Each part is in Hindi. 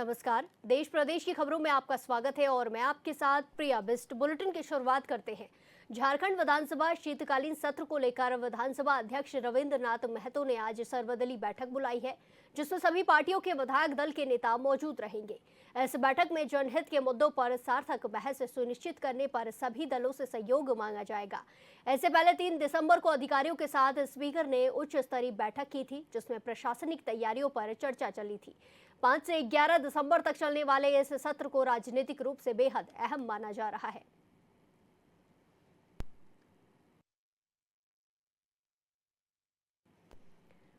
नमस्कार। देश प्रदेश की खबरों में आपका स्वागत है और मैं आपके साथ प्रिया बिस्ट। बुलेटिन की शुरुआत करते हैं। झारखंड विधानसभा शीतकालीन सत्र को लेकर विधानसभा अध्यक्ष रविंद्र नाथ महतो ने आज सर्वदलीय बैठक बुलाई है, जिसमें सभी पार्टियों के विधायक दल के नेता मौजूद रहेंगे। इस बैठक में जनहित के मुद्दों पर सार्थक बहस सुनिश्चित करने पर सभी दलों से सहयोग मांगा जाएगा। इससे पहले 3 दिसंबर को अधिकारियों के साथ स्पीकर ने उच्च स्तरीय बैठक की थी, जिसमें प्रशासनिक तैयारियों पर चर्चा चली थी। 5 से 11 दिसंबर तक चलने वाले इस सत्र को राजनीतिक रूप से बेहद अहम माना जा रहा है।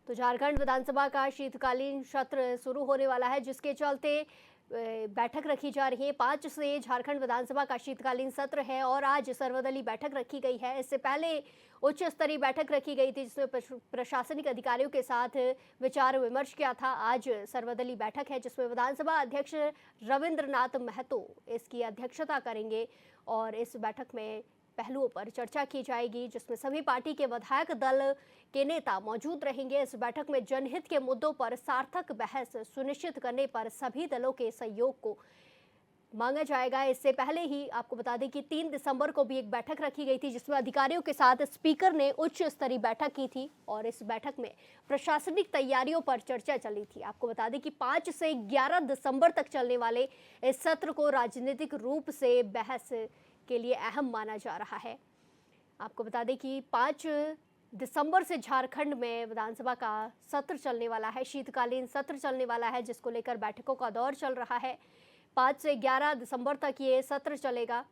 तो झारखंड विधानसभा का शीतकालीन सत्र शुरू होने वाला है, जिसके चलते बैठक रखी जा रही है। 5 से झारखंड विधानसभा का शीतकालीन सत्र है और आज सर्वदलीय बैठक रखी गई है। इससे पहले उच्च स्तरीय बैठक रखी गई थी, जिसमें प्रशासनिक अधिकारियों के साथ विचार विमर्श किया था। आज सर्वदलीय बैठक है, जिसमें विधानसभा अध्यक्ष रविंद्र नाथ महतो इसकी अध्यक्षता करेंगे और इस बैठक में पहलुओं पर चर्चा की जाएगी, जिसमें सभी पार्टी के विधायक दल के नेता मौजूद रहेंगे। इस बैठक में जनहित के मुद्दों पर सार्थक बहस सुनिश्चित करने पर सभी दलों के सहयोग को मांगा जाएगा। इससे पहले ही आपको बता दें कि 3 दिसंबर को भी एक बैठक रखी गई थी, जिसमें अधिकारियों के साथ स्पीकर ने उच्च स्तरीय बैठक की थी और इस बैठक में प्रशासनिक तैयारियों पर चर्चा चली थी। आपको बता दें कि 5 से 11 दिसंबर तक चलने वाले इस सत्र को राजनीतिक रूप से बहस के लिए अहम माना जा रहा है। आपको बता दें कि 5 दिसंबर से झारखंड में विधानसभा का सत्र चलने वाला है, शीतकालीन सत्र चलने वाला है, जिसको लेकर बैठकों का दौर चल रहा है। 5 से 11 दिसंबर तक ये सत्र चलेगा।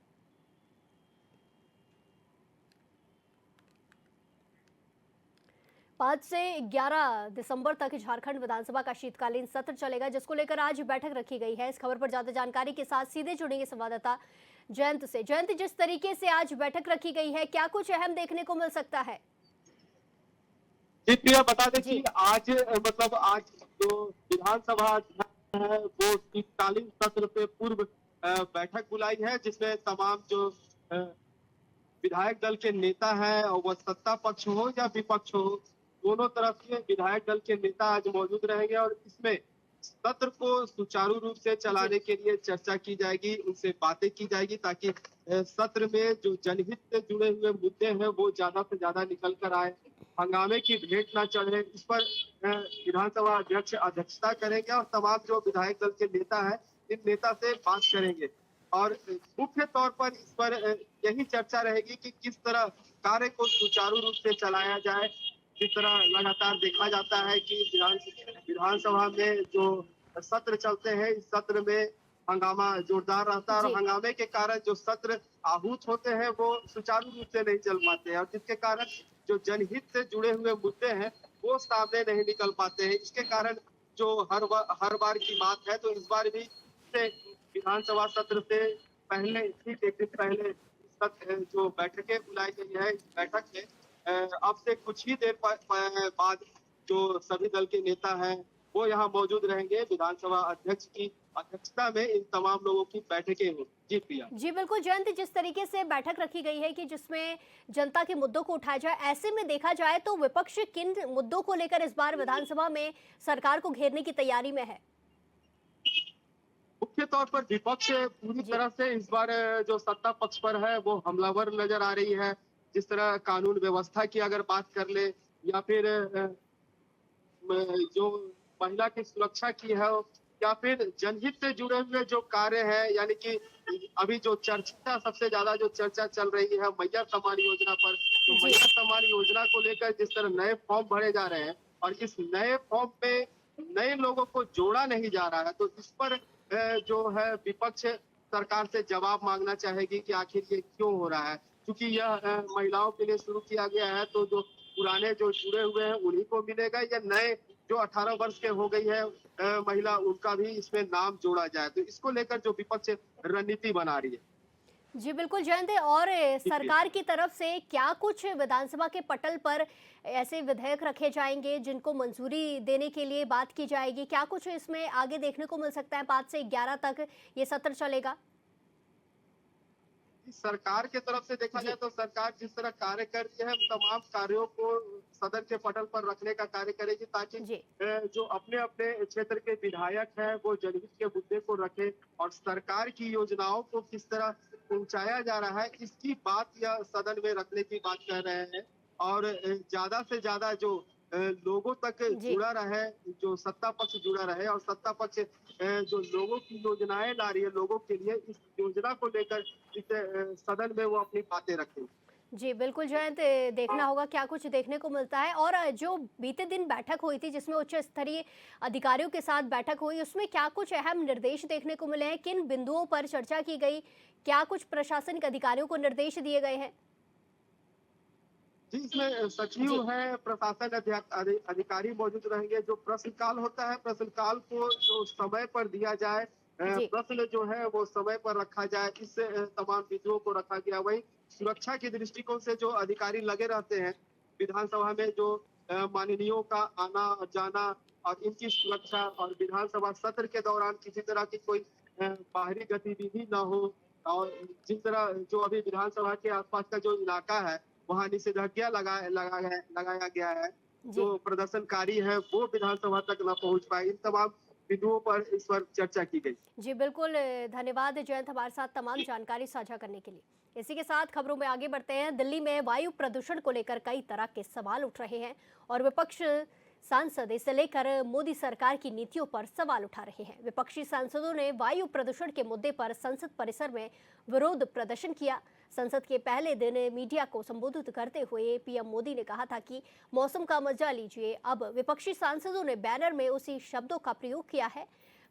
पाँच से 11 दिसंबर तक झारखंड विधानसभा का शीतकालीन सत्र चलेगा, जिसको लेकर आज बैठक रखी गई है। इस खबर पर ज्यादा जानकारी के साथ सीधे जुड़ेंगे संवाददाता जयंत से। जयंत, जिस तरीके से आज बैठक रखी गई है, क्या कुछ अहम देखने को मिल सकता है? जी प्रिया, बता दें कि आज आज जो विधानसभा है वो शीतकालीन सत्र से पूर्व बैठक बुलाई है, जिसमें तमाम जो विधायक दल के नेता हैं और वह सत्ता पक्ष हो या विपक्ष हो, दोनों तरफ के विधायक दल के नेता आज मौजूद रहेंगे और इसमें सत्र को सुचारू रूप से चलाने के लिए चर्चा की जाएगी, उनसे बातें की जाएगी ताकि सत्र में जो जनहित से जुड़े हुए मुद्दे हैं वो ज्यादा से ज्यादा निकल कर आए, हंगामे की भेंट ना चढ़े। इस पर विधानसभा अध्यक्ष अध्यक्षता करेंगे और तमाम जो विधायक दल के नेता हैं इन नेता से बात करेंगे और मुख्य तौर पर इस पर यही चर्चा रहेगी कि किस तरह कार्य को सुचारू रूप से चलाया जाए। जिस तरह लगातार देखा जाता है कि विधानसभा में जो सत्र चलते हैं, इस सत्र में हंगामा जोरदार रहता है और हंगामे के कारण जो सत्र आहूत होते हैं वो सुचारू रूप से नहीं चल पाते हैं और जिसके कारण जो जनहित से जुड़े हुए मुद्दे हैं वो सामने नहीं निकल पाते हैं। इसके कारण जो हर बार की बात है, तो इस बार भी विधानसभा सत्र से पहले ठीक एक दिन पहले जो बैठकें बुलाई गई है, इस बैठक में अब से कुछ ही देर बाद जो सभी दल के नेता हैं वो यहाँ मौजूद रहेंगे। विधानसभा अध्यक्ष की अध्यक्षता में इन तमाम लोगों की बैठकें होंगी। जी प्रिया। जी बिल्कुल जयंत, जिस तरीके से बैठक रखी गई है कि जिसमें जनता के मुद्दों को उठाया जाए, ऐसे में देखा जाए तो विपक्ष किन मुद्दों को लेकर इस बार विधानसभा में सरकार को घेरने की तैयारी में है? मुख्य तौर पर विपक्ष पूरी तरह से इस बार जो सत्ता पक्ष पर है वो हमलावर नजर आ रही है। जिस तरह कानून व्यवस्था की अगर बात कर ले या फिर जो महिला की सुरक्षा की है या फिर जनहित से जुड़े हुए जो कार्य है, यानी कि अभी जो चर्चा सबसे ज्यादा जो चर्चा चल रही है मैया सम्मान योजना पर, तो मैया सम्मान योजना को लेकर जिस तरह नए फॉर्म भरे जा रहे हैं और इस नए फॉर्म में नए लोगों को जोड़ा नहीं जा रहा है, तो इस पर जो है विपक्ष सरकार से जवाब मांगना चाहेगी कि आखिर ये क्यों हो रहा है। क्योंकि यह महिलाओं के लिए शुरू किया गया है, तो जो पुराने जो जुड़े हुए हैं उन्हीं को मिलेगा या नए जो 18 वर्ष के हो गई है महिला उनका भी इसमें नाम जोड़ा जाए, तो इसको लेकर जो विपक्ष रणनीति बना रही है। जी बिल्कुल जयंत, और सरकार की तरफ से क्या कुछ विधानसभा के पटल पर ऐसे विधेयक रखे जाएंगे जिनको मंजूरी देने के लिए बात की जाएगी? क्या कुछ इसमें आगे देखने को मिल सकता है? 5 से 11 तक ये सत्र चलेगा। सरकार के तरफ से देखा जाए तो सरकार जिस तरह कार्य कर रही है, तमाम कार्यों को सदन के पटल पर रखने का कार्य करेगी, ताकि जी जो अपने अपने क्षेत्र के विधायक हैं वो जनहित के मुद्दे को रखें और सरकार की योजनाओं को किस तरह पहुंचाया जा रहा है इसकी बात या सदन में रखने की बात कर रहे हैं। और ज्यादा से ज्यादा जो लोगों तक जी जुड़ा रहे, जो सत्ता पक्ष जुड़ा रहे और सत्ता पक्ष जो लोगों की योजनाएं ला रही है लोगों के लिए, इस योजना को लेकर इस सदन में वो अपनी बातें रखें। जी, बिल्कुल जयंत, देखना होगा क्या कुछ देखने को मिलता है। और जो बीते दिन बैठक हुई थी जिसमें उच्च स्तरीय अधिकारियों के साथ बैठक हुई, उसमें क्या कुछ अहम निर्देश देखने को मिले हैं? किन बिंदुओं पर चर्चा की गई? क्या कुछ प्रशासनिक अधिकारियों को निर्देश दिए गए हैं? जी, इसमें जी सचिव है, प्रशासन अधिकारी मौजूद रहेंगे। जो प्रश्नकाल होता है, प्रश्नकाल को जो समय पर दिया जाए, जी प्रश्न जो है वो समय पर रखा जाए, इस तमाम बिंदुओं को रखा गया। वहीं सुरक्षा के दृष्टिकोण से जो अधिकारी लगे रहते हैं विधानसभा में, जो माननीयों का आना जाना और इनकी सुरक्षा, और विधानसभा सत्र के दौरान किसी तरह की कोई बाहरी गतिविधि न हो, और जिस तरह जो अभी विधानसभा के आसपास का जो इलाका है वहाँ निषेधाज्ञा लगाया गया है। जी जो प्रदर्शनकारी है वो विधानसभा तक न पहुंच पाए। इन तमाम बिंदुओं पर इस पर चर्चा की गई। जी बिल्कुल, धन्यवाद जयंत हमारे साथ तमाम जानकारी साझा करने के लिए। इसी के साथ खबरों में आगे बढ़ते हैं। दिल्ली में वायु प्रदूषण को लेकर कई तरह के सवाल उठ रहे हैं और विपक्ष सांसद इसे लेकर मोदी सरकार की नीतियों पर सवाल उठा रहे हैं। विपक्षी सांसदों ने वायु प्रदूषण के मुद्दे पर संसद परिसर में विरोध प्रदर्शन किया। संसद के पहले दिन मीडिया को संबोधित करते हुए पीएम मोदी ने कहा था कि मौसम का मजा लीजिए। अब विपक्षी सांसदों ने बैनर में उसी शब्दों का प्रयोग किया है।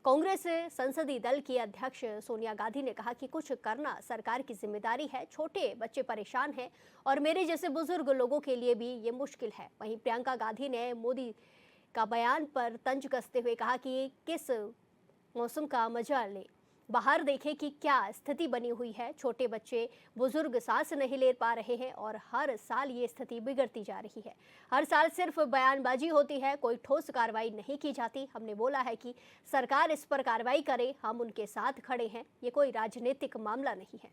कांग्रेस संसदीय दल की अध्यक्ष सोनिया गांधी ने कहा कि कुछ करना सरकार की जिम्मेदारी है। छोटे बच्चे परेशान हैं और मेरे जैसे बुजुर्ग लोगों के लिए भी ये मुश्किल है। वहीं प्रियंका गांधी ने मोदी का बयान पर तंज कसते हुए कहा कि किस मौसम का मजा ले, बाहर देखें कि क्या स्थिति बनी हुई है। छोटे बच्चे बुजुर्ग सांस नहीं ले पा रहे हैं और हर साल ये स्थिति बिगड़ती जा रही है। हर साल सिर्फ बयानबाजी होती है, कोई ठोस कार्रवाई नहीं की जाती। हमने बोला है कि सरकार इस पर कार्रवाई करे, हम उनके साथ खड़े हैं। ये कोई राजनीतिक मामला नहीं है।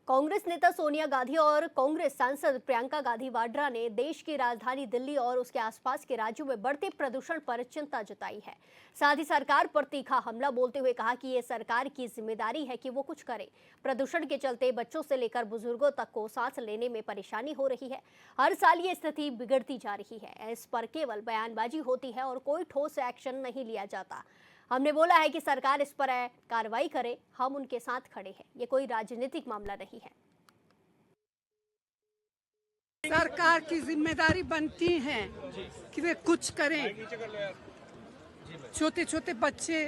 कांग्रेस नेता सोनिया गांधी और कांग्रेस सांसद प्रियंका गांधी वाड्रा ने देश की राजधानी दिल्ली और उसके आसपास के राज्यों में बढ़ते प्रदूषण पर चिंता जताई है। साथ ही सरकार पर तीखा हमला बोलते हुए कहा कि ये सरकार की जिम्मेदारी है कि वो कुछ करे। प्रदूषण के चलते बच्चों से लेकर बुजुर्गों तक को सांस लेने में परेशानी हो रही है। हर साल ये स्थिति बिगड़ती जा रही है। इस पर केवल बयानबाजी होती है और कोई ठोस एक्शन नहीं लिया जाता। हमने बोला है कि सरकार इस पर कार्रवाई करे, हम उनके साथ खड़े हैं। ये कोई राजनीतिक मामला नहीं है। सरकार की जिम्मेदारी बनती है कि वे कुछ करें। छोटे छोटे बच्चे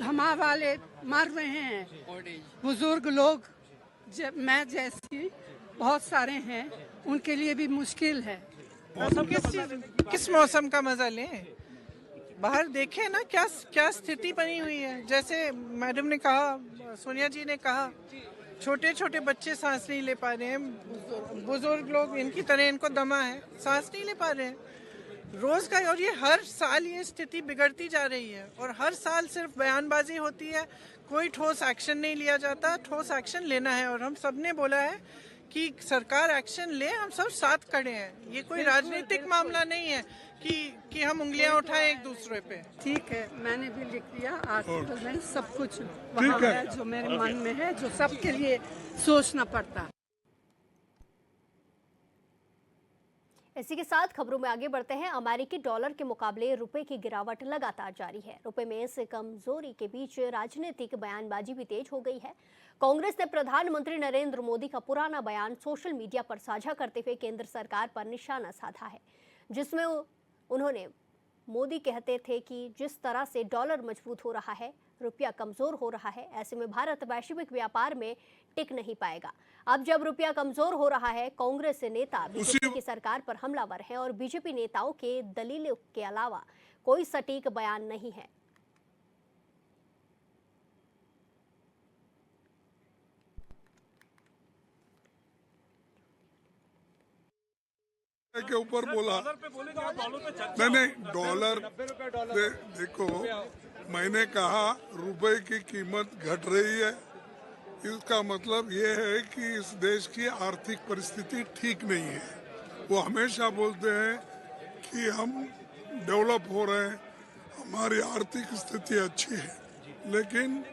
हमारे वाले मर रहे हैं, बुजुर्ग लोग मैं जैसी बहुत सारे हैं, उनके लिए भी मुश्किल है। मौसम किस मौसम का मजा लें? बाहर देखें ना क्या क्या स्थिति बनी हुई है। जैसे मैडम ने कहा, सोनिया जी ने कहा, छोटे छोटे बच्चे सांस नहीं ले पा रहे हैं, बुजुर्ग लोग इनकी तरह इनको दमा है, सांस नहीं ले पा रहे हैं रोज का। और ये हर साल ये स्थिति बिगड़ती जा रही है और हर साल सिर्फ बयानबाजी होती है, कोई ठोस एक्शन नहीं लिया जाता। ठोस एक्शन लेना है और हम सब ने बोला है कि सरकार एक्शन ले, हम सब साथ खड़े हैं। ये कोई राजनीतिक मामला नहीं है कि हम उंगलियां उठाएं एक दूसरे पे। ठीक है, मैंने भी लिख दिया आर्टिकल में, सब कुछ वहाँ है जो मेरे मन में है, जो सबके लिए सोचना पड़ता है। इसी के साथ खबरों में आगे बढ़ते हैं। अमेरिकी डॉलर के मुकाबले रुपए की गिरावट लगातार जारी है। रुपए में इस कमजोरी के बीच राजनीतिक बयानबाजी भी तेज हो गई है। कांग्रेस ने प्रधानमंत्री नरेंद्र मोदी का पुराना बयान सोशल मीडिया पर साझा करते हुए केंद्र सरकार पर निशाना साधा है, जिसमें उन्होंने मोदी कहते थे कि जिस तरह से डॉलर मजबूत हो रहा है, रुपया कमजोर हो रहा है, ऐसे में भारत वैश्विक व्यापार में टिक नहीं पाएगा। अब जब रुपया कमजोर हो रहा है, कांग्रेस नेता बीजेपी की सरकार पर हमलावर हैं और बीजेपी नेताओं के दलीलों के अलावा कोई सटीक बयान नहीं है। के ऊपर बोला नहीं डॉलर देखो मैंने कहा रुपए की कीमत घट रही है, इसका मतलब ये है कि इस देश की आर्थिक परिस्थिति ठीक नहीं है। वो हमेशा बोलते हैं कि हम डेवलप हो रहे हैं, हमारी आर्थिक स्थिति अच्छी है, लेकिन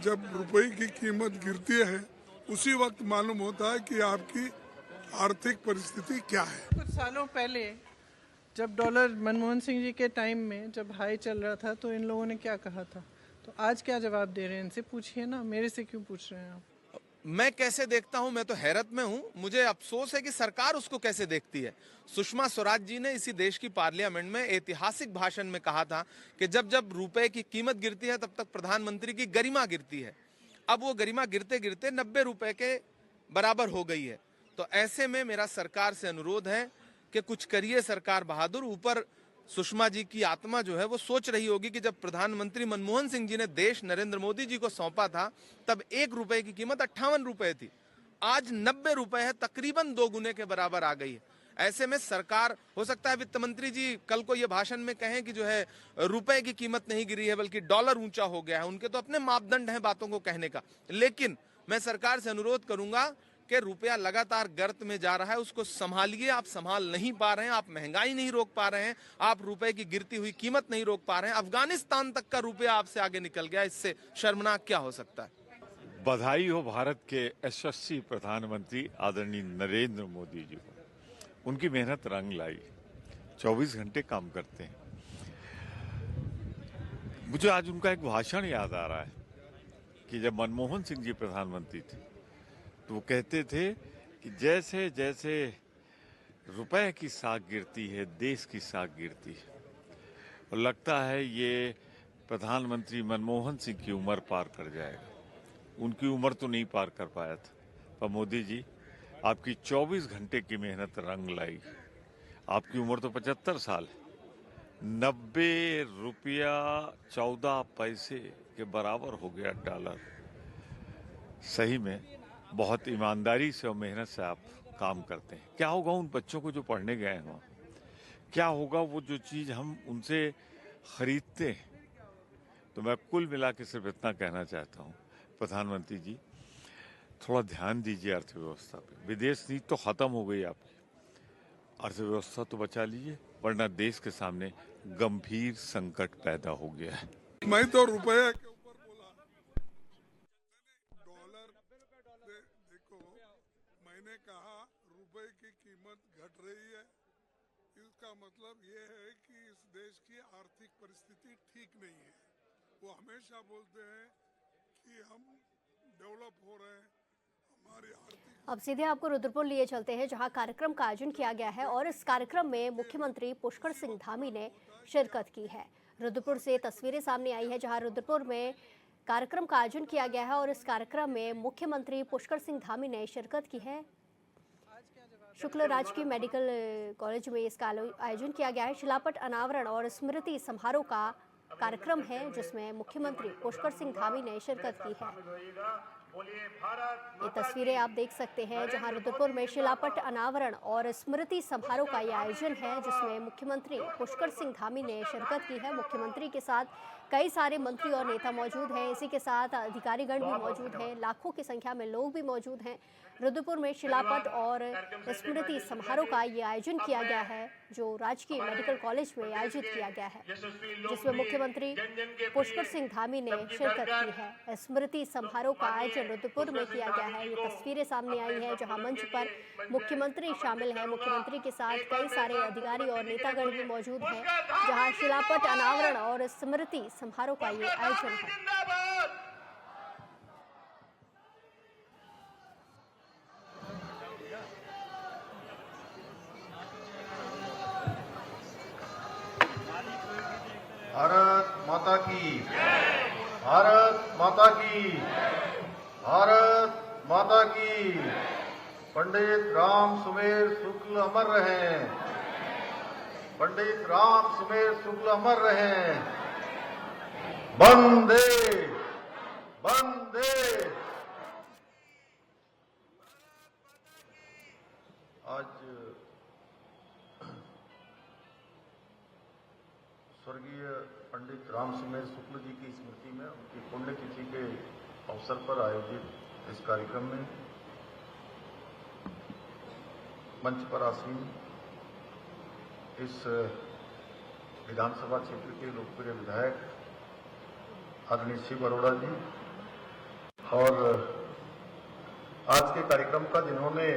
जब रुपए की कीमत गिरती है उसी वक्त मालूम होता है कि आपकी आर्थिक परिस्थिति क्या है। कुछ सालों पहले जब डॉलर मनमोहन सिंह जी के टाइम में जब हाई चल रहा था तो इन लोगों ने क्या कहा था, तो आज क्या जवाब दे रहे हैं? इनसे पूछिए ना, मेरे से क्यों पूछ रहे हैं आप? मैं कैसे देखता हूं, मैं तो हैरत में हूं। मुझे अफसोस है कि सरकार उसको कैसे देखती है। सुषमा स्वराज जी ने इसी देश की पार्लियामेंट में ऐतिहासिक भाषण में कहा था कि जब जब रुपए की कीमत गिरती है तब तक प्रधानमंत्री की गरिमा गिरती है। अब वो गरिमा गिरते गिरते 90 रुपए के बराबर हो गई है। तो ऐसे में मेरा सरकार से अनुरोध है कि कुछ करिए सरकार बहादुर। ऊपर सुषमा जी की आत्मा जो है वो सोच रही होगी कि जब प्रधानमंत्री मनमोहन सिंह जी ने देश नरेंद्र मोदी जी को सौंपा था तब 1 रुपए की कीमत 58 रुपए थी, आज 90 रुपए है, तकरीबन 2 गुने के बराबर आ गई है। ऐसे में सरकार, हो सकता है वित्त मंत्री जी कल को ये भाषण में कहें कि जो है रुपए की कीमत नहीं गिरी है बल्कि डॉलर ऊंचा हो गया है, उनके तो अपने मापदंड हैं बातों को कहने का। लेकिन मैं सरकार से अनुरोध करूंगा कि रुपया लगातार गर्त में जा रहा है, उसको संभालिए। आप संभाल नहीं पा रहे हैं, आप महंगाई नहीं रोक पा रहे हैं, आप रुपए की गिरती हुई कीमत नहीं रोक पा रहे हैं। अफगानिस्तान तक का रुपया आपसे आगे निकल गया, इससे शर्मनाक क्या हो सकता है। बधाई हो भारत के यशस्वी प्रधानमंत्री आदरणीय नरेंद्र मोदी जी को। उनकी मेहनत रंग लाई, 24 घंटे काम करते हैं। मुझे आज उनका एक भाषण याद आ रहा है कि जब मनमोहन सिंह जी प्रधानमंत्री थे तो वो कहते थे कि जैसे जैसे रुपए की साख गिरती है देश की साख गिरती है। और लगता है ये प्रधानमंत्री मनमोहन सिंह की उम्र पार कर जाएगा। उनकी उम्र तो नहीं पार कर पाया था, पर मोदी जी आपकी 24 घंटे की मेहनत रंग लाई। आपकी उम्र तो 75 साल है। 90 रुपया 14 पैसे के बराबर हो गया डॉलर। सही में बहुत ईमानदारी से और मेहनत से आप काम करते हैं। क्या होगा उन बच्चों को जो पढ़ने गए हैं, क्या होगा वो जो चीज़ हम उनसे खरीदते हैं। तो मैं कुल मिला के सिर्फ इतना कहना चाहता हूँ, प्रधानमंत्री जी थोड़ा ध्यान दीजिए अर्थव्यवस्था पे। विदेश नीति तो ख़त्म हो गई आपकी, अर्थव्यवस्था तो बचा लीजिए, वरना देश के सामने गंभीर संकट पैदा हो गया है। मैं तो रुपये के ऊपर बोला, डॉलर देखो मैंने कहा रुपए की कीमत घट रही है, इसका मतलब ये है कि इस देश की आर्थिक परिस्थिति ठीक नहीं है। वो हमेशा बोलते हैं कि हम डेवलप हो रहे हैं, हमारी आर्थिक। अब सीधे आपको रुद्रपुर लिए चलते हैं जहां कार्यक्रम का आयोजन किया गया है और इस कार्यक्रम में मुख्यमंत्री पुष्कर सिंह धामी ने शिरकत की है। रुद्रपुर से तस्वीरें सामने आई है जहां रुद्रपुर में कार्यक्रम का आयोजन किया गया है और इस कार्यक्रम में मुख्यमंत्री पुष्कर सिंह धामी ने शिरकत की है। शुक्ल राजकीय मेडिकल कॉलेज में इसका आयोजन किया गया है। शिलापट अनावरण और स्मृति समारोह का कार्यक्रम है जिसमें मुख्यमंत्री पुष्कर सिंह धामी ने शिरकत की है। ये तस्वीरें आप देख सकते हैं जहां रुद्रपुर में शिलापट अनावरण और स्मृति समारोह का यह आयोजन है जिसमें मुख्यमंत्री पुष्कर सिंह धामी ने शिरकत की है। मुख्यमंत्री के साथ कई सारे मंत्री और नेता मौजूद हैं, इसी के साथ अधिकारीगण भी मौजूद हैं, लाखों की संख्या में लोग भी मौजूद हैं। रुद्रपुर में शिलापट और स्मृति समारोह का ये आयोजन किया गया है जो राजकीय मेडिकल कॉलेज में आयोजित किया गया है जिसमें मुख्यमंत्री पुष्कर सिंह धामी ने शिरकत की है। स्मृति समारोह का आयोजन रुद्रपुर में किया गया है। ये तस्वीरें सामने आई हैं जहां मंच पर मुख्यमंत्री शामिल हैं, मुख्यमंत्री के साथ कई सारे अधिकारी और नेतागण भी मौजूद हैं जहां शिलापट अनावरण और स्मृति समारोह का ये आयोजन है। भारत माता की, भारत माता की, भारत माता की। पंडित राम सुमेर शुक्ल अमर रहें, पंडित राम सुमेर शुक्ल अमर रहें। वंदे वंदे। आज स्वर्गीय पंडित राम सुमेर शुक्ल जी की स्मृति में उनकी पुण्यतिथि के अवसर पर आयोजित इस कार्यक्रम में मंच पर आसीन इस विधानसभा क्षेत्र के लोकप्रिय विधायक आदरणीय शिव अरोड़ा जी और आज के कार्यक्रम का जिन्होंने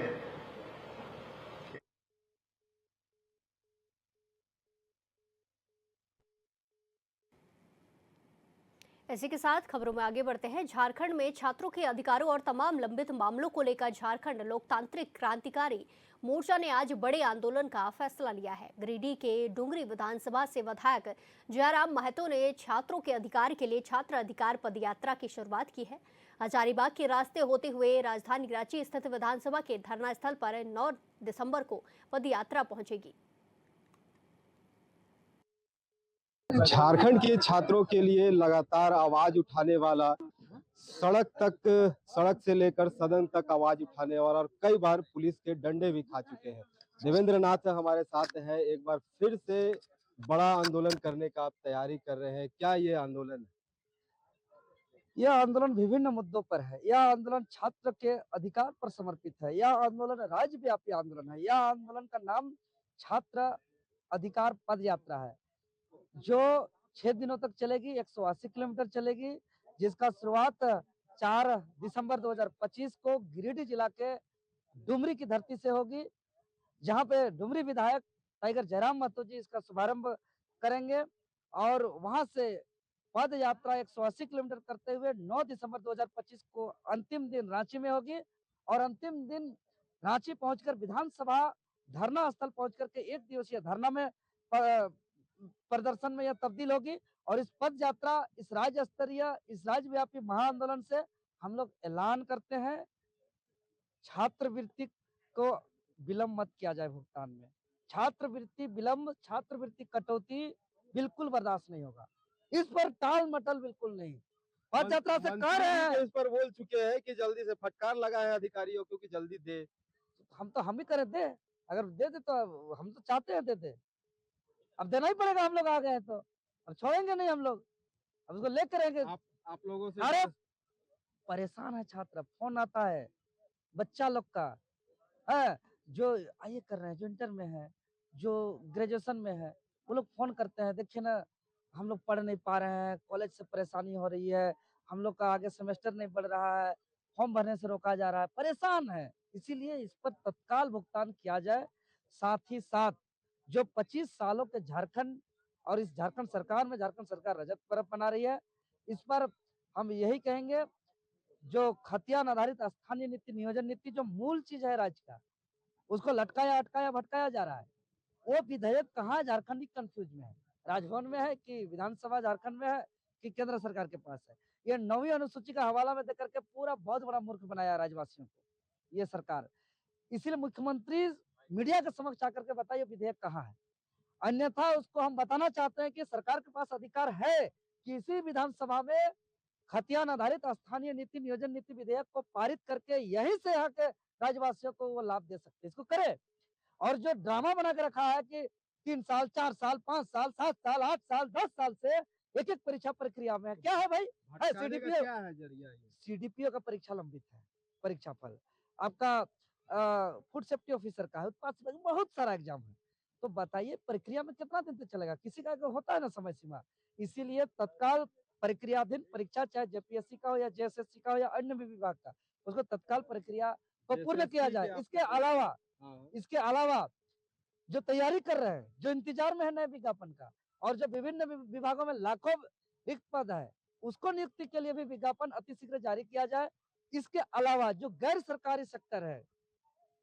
इसी के साथ खबरों में आगे बढ़ते हैं। झारखंड में छात्रों के अधिकारों और तमाम लंबित मामलों को लेकर झारखंड लोकतांत्रिक क्रांतिकारी मोर्चा ने आज बड़े आंदोलन का फैसला लिया है। गिरिडीह के डुंगरी विधानसभा से विधायक जयराम महतो ने छात्रों के अधिकार के लिए छात्र अधिकार पदयात्रा की शुरुआत की है। हजारीबाग के रास्ते होते हुए राजधानी रांची स्थित विधानसभा के धरना स्थल पर 9 दिसंबर को पदयात्रा पहुंचेगी। झारखंड के छात्रों के लिए लगातार आवाज उठाने वाला, सड़क से लेकर सदन तक आवाज उठाने वाला और कई बार पुलिस के डंडे भी खा चुके हैं देवेंद्र नाथ हमारे साथ है। एक बार फिर से बड़ा आंदोलन करने का आप तैयारी कर रहे हैं, क्या ये आंदोलन है? यह आंदोलन विभिन्न मुद्दों पर है। यह आंदोलन छात्र के अधिकार पर समर्पित है। यह आंदोलन राज्यव्यापी आंदोलन है। यह आंदोलन का नाम छात्र अधिकार पद यात्रा है, जो 6 दिनों तक चलेगी, 180 किलोमीटर चलेगी, जिसका शुरुआत 4 दिसंबर 2025 को गिरिडीह जिला के डुमरी की धरती से होगी, जहां पे डुमरी विधायक टाइगर जयराम महतो जी इसका शुभारंभ करेंगे और वहां से पद यात्रा 180 किलोमीटर करते हुए 9 दिसंबर 2025 को अंतिम दिन रांची में होगी और अंतिम दिन रांची पहुंचकर विधानसभा धरना स्थल पहुंचकर के 1 दिवसीय धरना में प्रदर्शन में यह तब्दील होगी। और इस पद यात्रा, इस राज्य स्तरीय, इस राज्यव्यापी महाआंदोलन से हम लोग ऐलान करते हैं, छात्रवृत्ति को विलंब मत किया जाए भुगतान में। छात्रवृत्ति विलंब, छात्रवृत्ति कटौती बिल्कुल बर्दाश्त नहीं होगा। इस पर टाल मटल बिल्कुल नहीं। पद यात्रा से कह रहे हैं, इस पर बोल चुके हैं कि जल्दी से फटकार लगा है अधिकारियों को कि जल्दी दे। हम ही करें दे, अगर दे दे तो हम तो चाहते हैं दे दे, अब देना ही पड़ेगा। हम लोग आ गए तो अब छोड़ेंगे नहीं हम लोग, अब उसको लेकर रहेंगे। आप लोगों से अरे परेशान है छात्र, फोन आता है बच्चा लोग का है, जो आईए कर रहे हैं, जो इंटर में है, जो ग्रेजुएशन में है, वो लोग फोन करते हैं, देखिए ना हम लोग पढ़ नहीं पा रहे हैं, कॉलेज से परेशानी हो रही है, हम लोग का आगे सेमेस्टर नहीं बढ़ रहा है, फॉर्म भरने से रोका जा रहा है, परेशान है। इसीलिए इस पर तत्काल भुगतान किया जाए। साथ ही साथ जो 25 सालों के झारखंड और इस झारखंड सरकार में झारखंड सरकार रजत पर्व मना रही है, इस पर हम यही कहेंगे, जो खतियान आधारित स्थानीय नीति, नियोजन नीति, जो मूल चीज है राज्य का, उसको लटकाया अटकाया भटकाया जा रहा है। वो विधेयक कहाँ झारखंड ही कंफ्यूज में है, राजभवन में है कि विधानसभा झारखंड में है कि केंद्र सरकार के पास है। ये 9वीं अनुसूची का हवाला में देकर के पूरा बहुत बड़ा मूर्ख बनाया राज्यवासियों को ये सरकार। इसीलिए मुख्यमंत्री मीडिया के समक्ष आकर के बताइए विधेयक कहाँ है, अन्यथा उसको हम बताना चाहते हैं कि सरकार के पास अधिकार है कि इसी विधानसभा में खतियान आधारित स्थानीय नीति, नियोजन नीति विधेयक को पारित करके यहीं से यहाँ के राज्यवासियों को वो लाभ दे सकते हैं, इसको करे। और जो ड्रामा बना के रखा है कि 3 साल, 4 साल, 5 साल, 7 साल, 8 साल, 10 साल से एक एक परीक्षा प्रक्रिया में है, क्या है भाई? सीडीपीओ, क्या है जरिया? सीडीपीओ का परीक्षा लंबित है, परीक्षा फल आपका फूड सेफ्टी ऑफिसर का है, उत्पाद, बहुत सारा एग्जाम है। तो बताइए प्रक्रिया में कितना दिन तक चलेगा? किसी का होता है ना समय सीमा। इसीलिए तत्काल प्रक्रियाधीन परीक्षा, चाहे जेपीएससी का हो या जेएसएससी का हो या अन्य भी विभाग का, उसको तत्काल प्रक्रिया को पूर्ण किया जाए। इसके अलावा जो तैयारी कर रहे हैं, जो इंतजार में है नए विज्ञापन का, और जो विभिन्न विभागों में लाखों रिक्त पद है, उसको नियुक्ति के लिए भी विज्ञापन अतिशीघ्र जारी किया जाए। इसके अलावा जो गैर सरकारी सेक्टर है,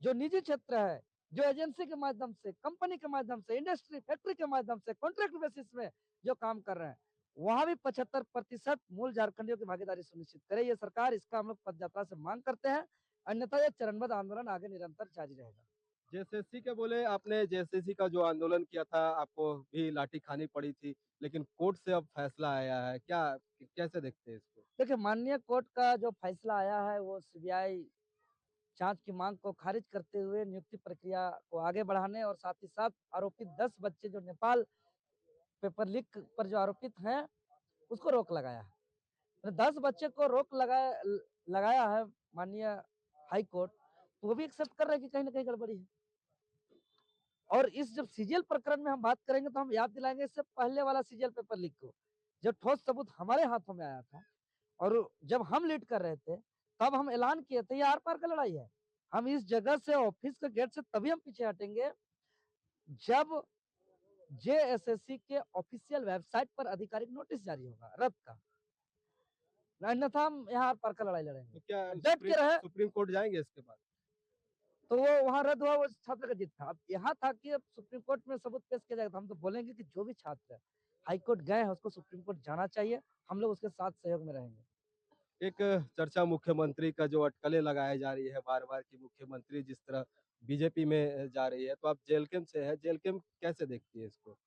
जो निजी क्षेत्र है, जो एजेंसी के माध्यम से, कंपनी के माध्यम से, इंडस्ट्री फैक्ट्री के माध्यम से कॉन्ट्रैक्ट बेसिस में जो काम कर रहे हैं, वहां भी 75% मूल झारखंडियों की भागीदारी सुनिश्चित करे ये सरकार। इसका हम लोग पदयात्रा से मांग करते हैं, अन्यथा यह चरणबद्ध आंदोलन आगे निरंतर जारी रहेगा। जेएसएससी के बोले, आपने जेएसएससी का जो आंदोलन किया था आपको भी लाठी खानी पड़ी थी, लेकिन कोर्ट से अब फैसला आया है, क्या कैसे देखते हैं इसको? देखिए, माननीय कोर्ट का जो फैसला आया है वो सीबीआई जांच की मांग को खारिज करते हुए नियुक्ति प्रक्रिया को आगे बढ़ाने और साथ ही साथ आरोपित 10 बच्चे जो नेपाल पेपर लीक पर जो आरोपित हैं उसको रोक लगाया है। 10 बच्चे को रोक लगाया है माननीय हाई कोर्ट, तो वो भी एक्सेप्ट कर रहे हैं कि कहीं ना कहीं गड़बड़ी है। और इस जब सीजीएल प्रकरण में हम बात करेंगे तो हम याद दिलाएंगे इससे पहले वाला सीजीएल पेपर लीक को, जब ठोस सबूत हमारे हाथों में आया था और जब हम लीड कर रहे थे तब हम ऐलान किए थे ये आर पार का लड़ाई है। हम इस जगह से ऑफिस के गेट से तभी हम पीछे हटेंगे जब जेएसएससी के ऑफिशियल वेबसाइट पर आधिकारिक नोटिस जारी होगा रद्द का, अन्यथा हम यहाँ आर पार का लड़ाई लड़ेंगे। तो क्या डट के रहे सुप्रीम कोर्ट जाएंगे इसके बाद? तो वो वहां रद्द हुआ, वो छात्र का जीत था। अब यहाँ था कि अब सुप्रीम कोर्ट में सबूत पेश किया जाएगा, तो हम तो बोलेंगे कि जो भी छात्र है हाई कोर्ट गए हैं उसको सुप्रीम कोर्ट जाना चाहिए, हम लोग उसके साथ सहयोग में रहेंगे। एक चर्चा मुख्यमंत्री का जो अटकलें लगाई जा रही है बार बार कि मुख्यमंत्री जिस तरह बीजेपी में जा रही है, तो आप जेलकेम से है, जेलकेम कैसे देखती है इसको?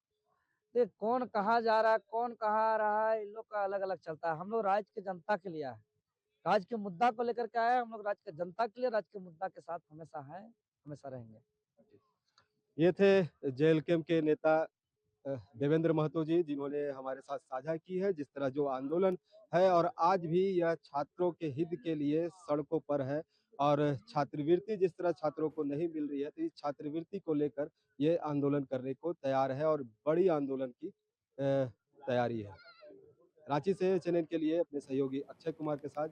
देख कौन कहाँ जा रहा है कौन कहाँ आ रहा है, इन लोग का अलग अलग चलता है। हम लोग राज्य की जनता के लिए आए, राज्य के मुद्दा को लेकर के आए, हम लोग राज्य की जनता के लिए राज्य के मुद्दा के साथ हमेशा हैं, हमेशा रहेंगे। ये थे जेएलकेम के नेता देवेंद्र महतो जी, जिन्होंने हमारे साथ साझा की है जिस तरह जो आंदोलन है और आज भी यह छात्रों के हित के लिए सड़कों पर है और छात्रवृत्ति जिस तरह छात्रों को नहीं मिल रही है, तो इस छात्रवृत्ति को लेकर ये आंदोलन करने को तैयार है और बड़ी आंदोलन की तैयारी है। रांची से चैनल के लिए अपने सहयोगी अक्षय कुमार के साथ।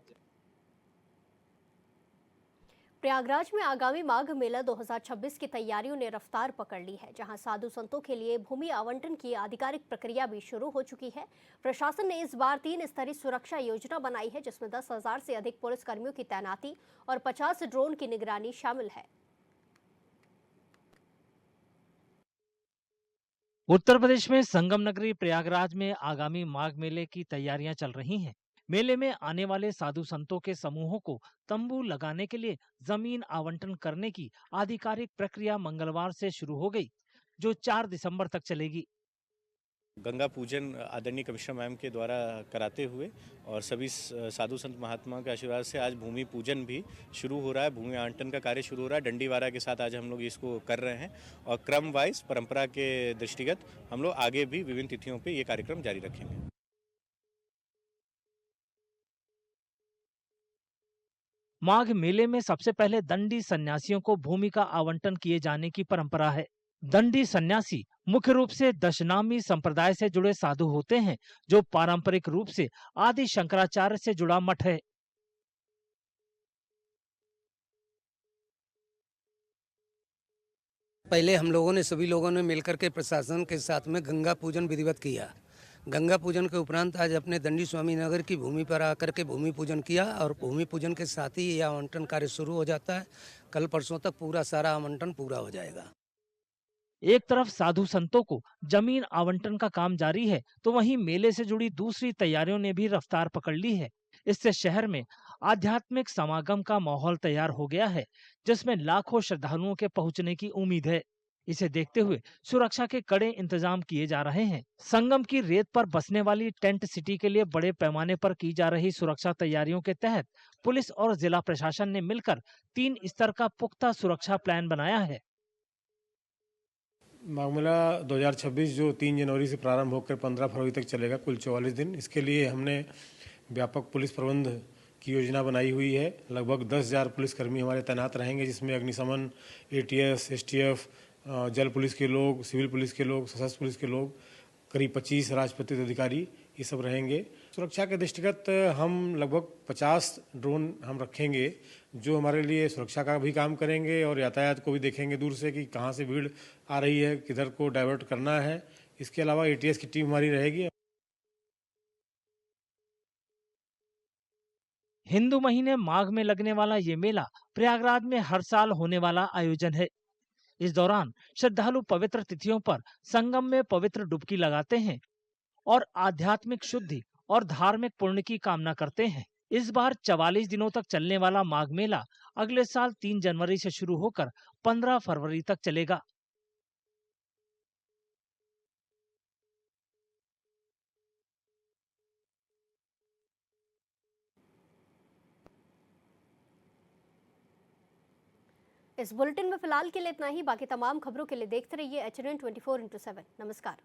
प्रयागराज में आगामी माघ मेला 2026 की तैयारियों ने रफ्तार पकड़ ली है, जहां साधु संतों के लिए भूमि आवंटन की आधिकारिक प्रक्रिया भी शुरू हो चुकी है। प्रशासन ने इस बार 3 स्तरीय सुरक्षा योजना बनाई है, जिसमें 10,000 से अधिक पुलिस कर्मियों की तैनाती और 50 ड्रोन की निगरानी शामिल है। उत्तर प्रदेश में संगम नगरी प्रयागराज में आगामी माघ मेले की तैयारियां चल रही हैं। मेले में आने वाले साधु संतों के समूहों को तंबू लगाने के लिए जमीन आवंटन करने की आधिकारिक प्रक्रिया मंगलवार से शुरू हो गई, जो 4 दिसंबर तक चलेगी। गंगा पूजन आदरणीय कमिश्नर मैम के द्वारा कराते हुए और सभी साधु संत महात्मा के आशीर्वाद से आज भूमि पूजन भी शुरू हो रहा है, भूमि आवंटन का कार्य शुरू हो रहा है। डंडीवारा के साथ आज हम लोग इसको कर रहे हैं और क्रम वाइज परंपरा के दृष्टिगत हम लोग आगे भी विभिन्न तिथियों पे ये कार्यक्रम जारी रखेंगे। माघ मेले में सबसे पहले दंडी सन्यासियों को भूमि का आवंटन किए जाने की परंपरा है। दंडी सन्यासी मुख्य रूप से दशनामी संप्रदाय से जुड़े साधु होते हैं, जो पारंपरिक रूप से आदि शंकराचार्य से जुड़ा मठ है। पहले हम लोगों ने सभी लोगों ने मिलकर के प्रशासन के साथ में गंगा पूजन विधिवत किया। गंगा पूजन के उपरांत आज अपने दंडी स्वामी नगर की भूमि पर आकर के भूमि पूजन किया और भूमि पूजन के साथ ही यह आवंटन कार्य शुरू हो जाता है। कल परसों तक पूरा सारा आवंटन पूरा हो जाएगा। एक तरफ साधु संतों को जमीन आवंटन का काम जारी है, तो वहीं मेले से जुड़ी दूसरी तैयारियों ने भी रफ्तार पकड़ ली है। इससे शहर में आध्यात्मिक समागम का माहौल तैयार हो गया है, जिसमें लाखों श्रद्धालुओं के पहुंचने की उम्मीद है। इसे देखते हुए सुरक्षा के कड़े इंतजाम किए जा रहे हैं। संगम की रेत पर बसने वाली टेंट सिटी के लिए बड़े पैमाने पर की जा रही सुरक्षा तैयारियों के तहत पुलिस और जिला प्रशासन ने मिलकर 3 स्तर का पुख्ता सुरक्षा प्लान बनाया है। माघ मेला 2026 जो 3 जनवरी से प्रारंभ होकर 15 फरवरी तक चलेगा, कुल 44 दिन। इसके लिए हमने व्यापक पुलिस प्रबंध की योजना बनाई हुई है। लगभग 10,000 पुलिसकर्मी हमारे तैनात रहेंगे, जिसमें अग्निशमन, एटीएस, एसटीएफ, जल पुलिस के लोग, सिविल पुलिस के लोग, सशस्त्र पुलिस के लोग, करीब 25 राजपत्रित अधिकारी, ये सब रहेंगे। सुरक्षा के दृष्टिगत हम लगभग 50 ड्रोन हम रखेंगे, जो हमारे लिए सुरक्षा का भी काम करेंगे और यातायात को भी देखेंगे दूर से कि कहाँ से भीड़ आ रही है, किधर को डाइवर्ट करना है। इसके अलावा एटीएस की टीम हमारी रहेगी। हिंदू महीने माघ में लगने वाला ये मेला प्रयागराज में हर साल होने वाला आयोजन है। इस दौरान श्रद्धालु पवित्र तिथियों पर संगम में पवित्र डुबकी लगाते हैं और आध्यात्मिक शुद्धि और धार्मिक पुण्य की कामना करते हैं। इस बार 44 दिनों तक चलने वाला माघ मेला अगले साल 3 जनवरी से शुरू होकर 15 फरवरी तक चलेगा। इस बुलेटिन में फिलहाल के लिए इतना ही। बाकी तमाम खबरों के लिए देखते रहिए HNN 24/7। नमस्कार।